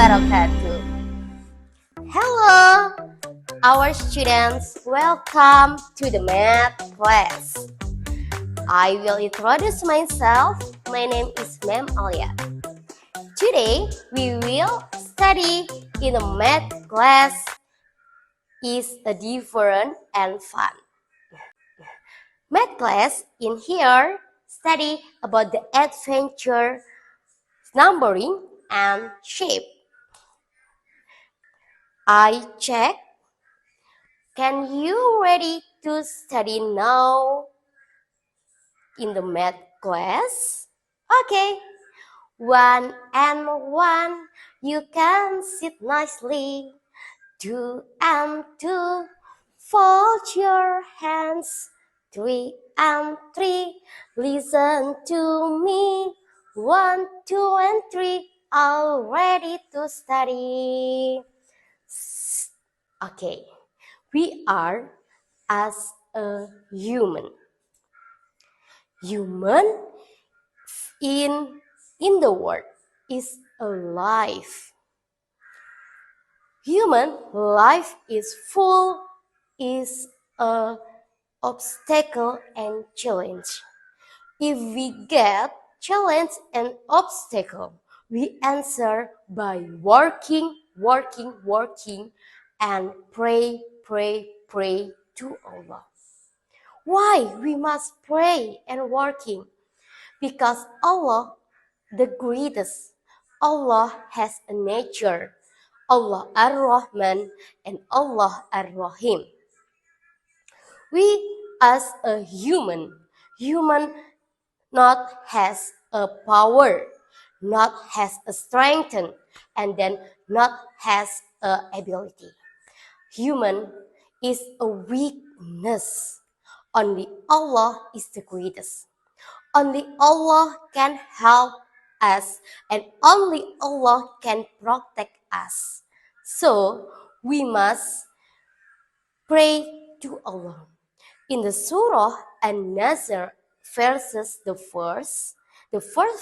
wabarakatuh. Hello, our students. Welcome to the math class. I will introduce myself. My name is Ma'am Alia. Today, we will study in the math class is a different and fun. Math class in here study about the adventure, numbering, and shape. I check. Can you ready to study now in the math class? Okay. 1 and 1, you can sit nicely. 2 and 2, fold your hands. 3 and 3, listen to me. 1, 2 and 3, all ready to study. Okay, we are as a human. Human in the world is alive. Human life is full is a obstacle and challenge. If we get challenge and obstacle, we answer by working, and pray to Allah. Why we must pray and working? Because Allah the greatest. Allah has a nature. Allah Ar-Rahman and Allah Ar-Rahim. We as a human not has a power, not has a strength, and then not has a ability. Human is a weakness. Only Allah is the greatest. Only Allah can help us and only Allah can protect us. So we must pray to Allah. In the Surah An-Nasr verses the first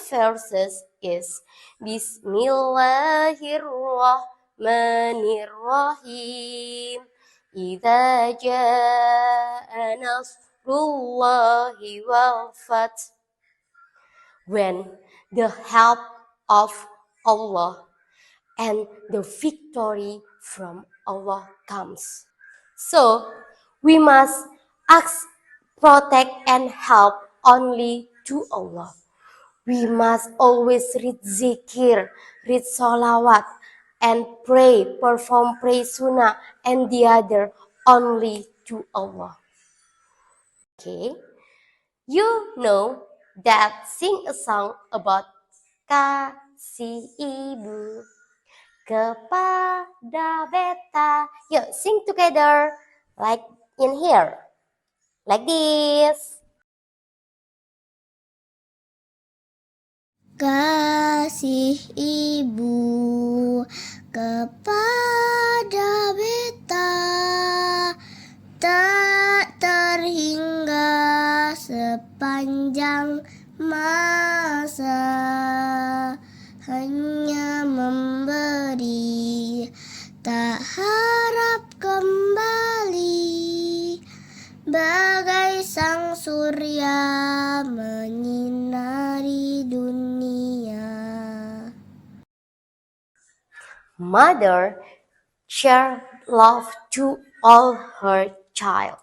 verses is Bismillahirrahmanirrahim. Idza jaa nasrullahi wal fath. When the help of Allah and the victory from Allah comes. So we must ask, protect, and help only to Allah. We must always read zikir, read salawat, and pray, perform praise sunnah, and the other only to Allah. Okay, you know that sing a song about kasih ibu kepada beta. Yuk, sing together like in here. Like this. Kasih ibu kepada beta tak terhingga sepanjang masa, hanya memberi tak harap kembali, bagai sang surya menyinari dunia. Mother share love to all her child.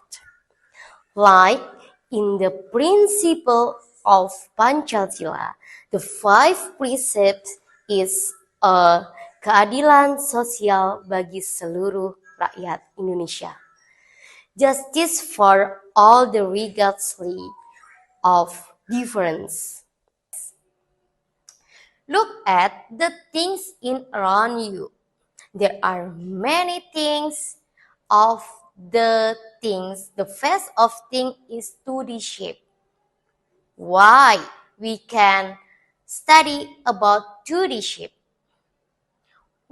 Like in the principle of Pancasila, the 5 precepts is a keadilan sosial bagi seluruh rakyat Indonesia. Justice for all the regardless of difference. Look at the things in around you. There are many things of the things. The first of thing is 2D shape. Why we can study about 2D shape?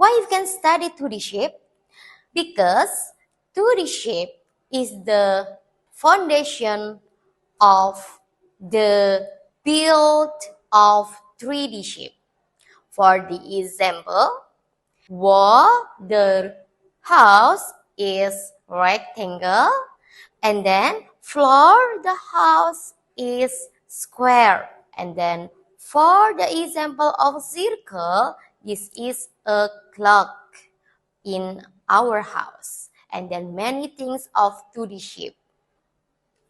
Why we can study 2D shape? Because 2D shape is the foundation of the build of 3D shape. For the example, Wall, the house is rectangle. And then floor, the house is square. And then for the example of circle, this is a clock in our house. And then many things of 2D shape.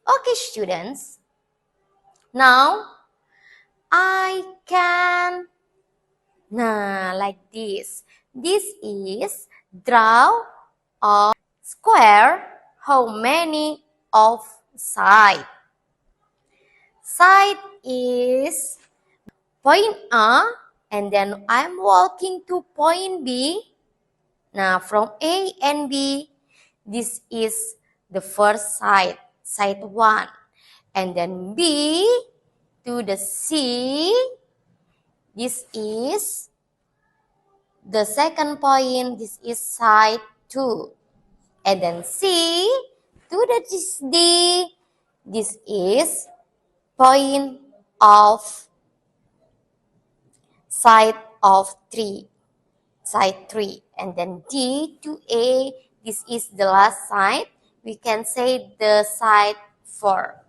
Okay, students. Now, I can, like this. This is draw a square. How many of side? Side is point A, and then I'm walking to point B. Now, from A and B, this is the first side, side 1. And then B to the C, this is the second point, this is side 2. And then C to the D, this is point of side of 3, side 3. And then D to A, this is the last side. We can say the side 4.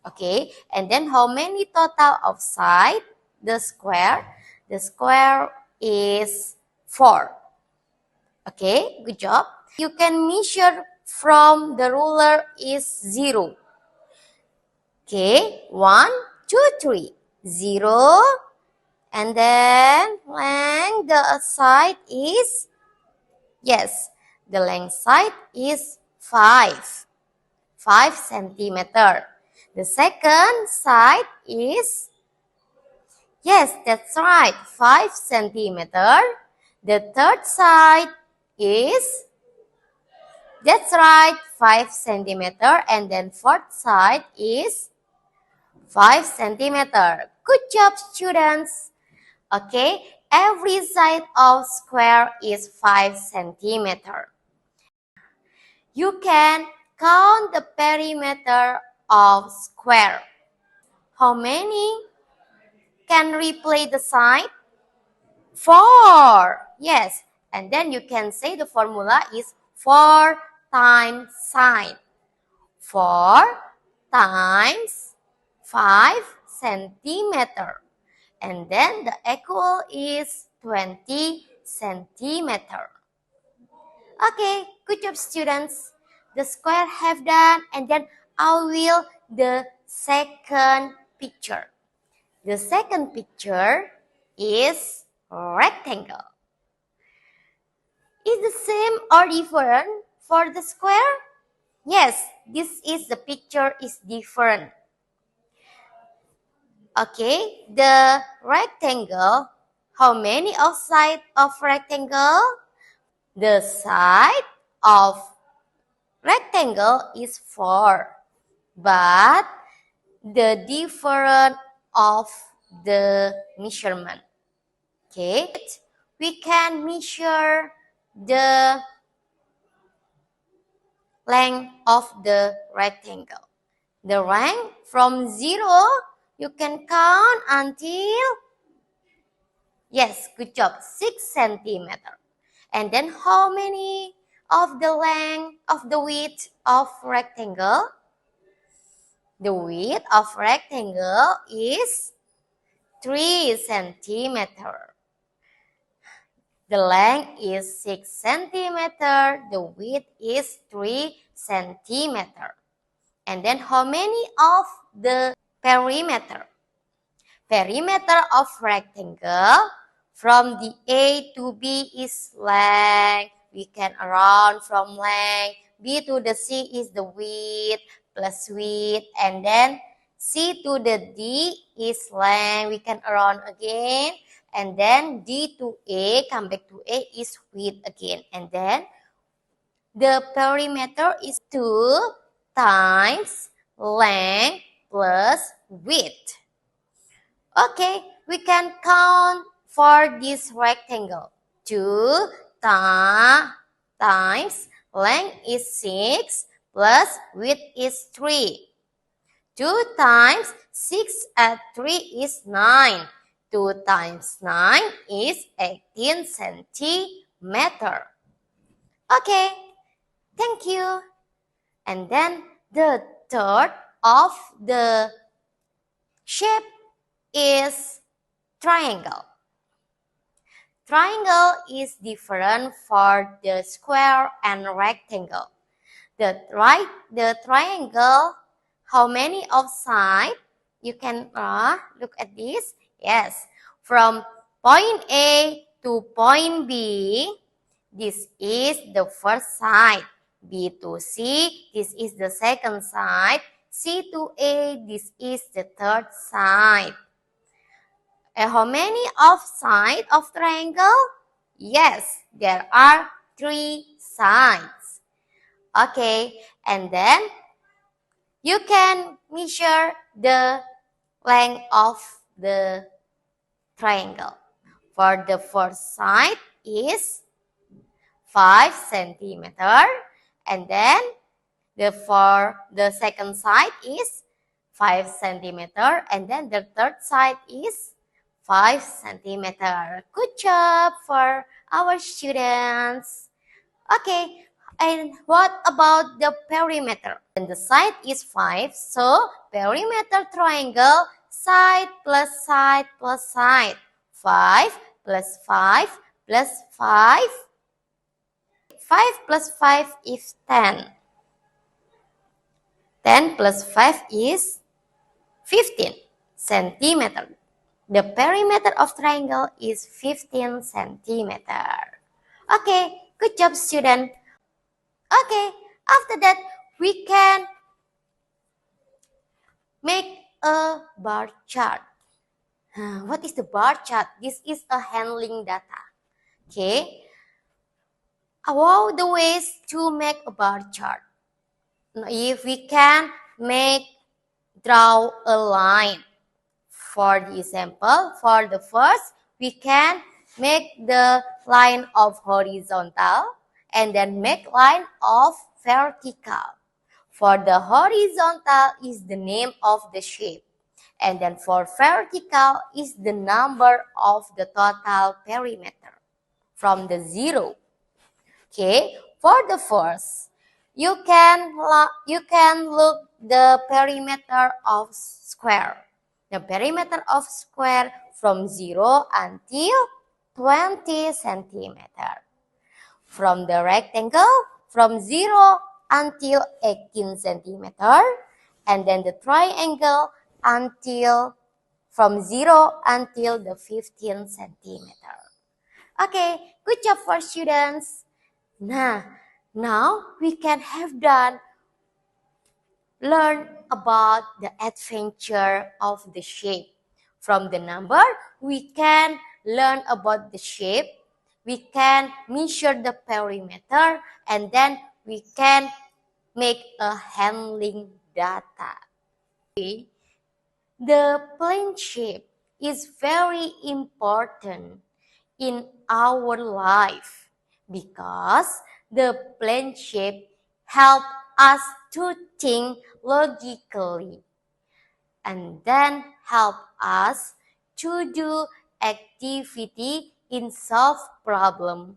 Okay, and then how many total of side? The square is 4. Okay, good job. You can measure from the ruler is 0. Okay, 1, 2, 3, 0. And then length, the side is, yes, the length side is 5 centimeter. The second side is, yes, that's right, 5 centimeter. The third side is, that's right, 5 centimeter. And then fourth side is 5 centimeter. Good job, students. Okay, every side of square is 5 centimeter. You can count the perimeter of square. How many can replay the side? 4. Yes, and then you can say the formula is 4 times side. 4 times 5 centimeter. And then the equal is 20 centimeter. Okay, good job, students. The square have done, and then I will the second picture. The second picture is rectangle. Is the same or different for the square? Yes, this is the picture is different. Okay, the rectangle, how many of side of rectangle? The side of rectangle is 4, but the difference of the measurement. Okay, we can measure the length of the rectangle. The length from 0, you can count until, yes, good job, 6 centimeter. And then how many of the length of the width of rectangle? The width of rectangle is 3 centimeter. The length is 6 centimeter. The width is 3 centimeter. And then how many of the perimeter? Perimeter of rectangle from the A to B is length. We can around from length. B to the C is the width plus width. And then C to the D is length. We can around again. And then D to A, come back to A is width again. And then the perimeter is 2 times length plus width. Okay, we can count for this rectangle. 2 times length is 6 plus width is 3. 2 times 6 at 3 is 9. 2 times 9 is 18 centimeter. centimeter. Okay, thank you. And then the third of the shape is triangle. Triangle is different for the square and rectangle. The triangle, how many of side? You can look at this. Yes, from point A to point B, this is the first side. B to C, this is the second side. C to A, this is the third side. And how many of side of triangle? Yes, there are 3 sides. Okay, and then you can measure the length of the triangle. For the first side is 5 centimeter, and then for the second side is 5 centimeter, and then the third side is 5 centimeter. Good job for our students. Okay, and what about the perimeter? And the side is 5, so perimeter triangle, side plus side plus side. 5 plus 5 plus 5. 5 plus 5 is 10. 10 plus 5 is 15 centimeter. The perimeter of triangle is 15 centimeter. Okay, good job student. Okay, after that we can make a bar chart. What is the bar chart? This is a handling data. Okay, about the ways to make a bar chart. If we can draw a line. For the example, for the first, we can make the line of horizontal and then make line of vertical. For the horizontal is the name of the shape. And then for vertical is the number of the total perimeter from the 0. Okay, for the first, you can look the perimeter of square. The perimeter of square from 0 until 20 centimeter. From the rectangle, from 0 until 18 centimeter. And then the triangle from 0 until the 15 centimeter. Okay, good job for students. Now we can have learn about the adventure of the shape. From the number, we can learn about the shape. We can measure the perimeter, and then we can make a handling data. Okay. The plane shape is very important in our life because the plane shape help us to think logically and then help us to do activity in solve problem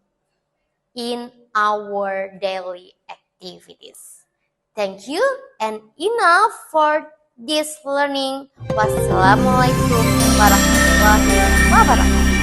in our daily activities. Thank you and enough for this learning. Wassalamualaikum warahmatullahi wabarakatuh.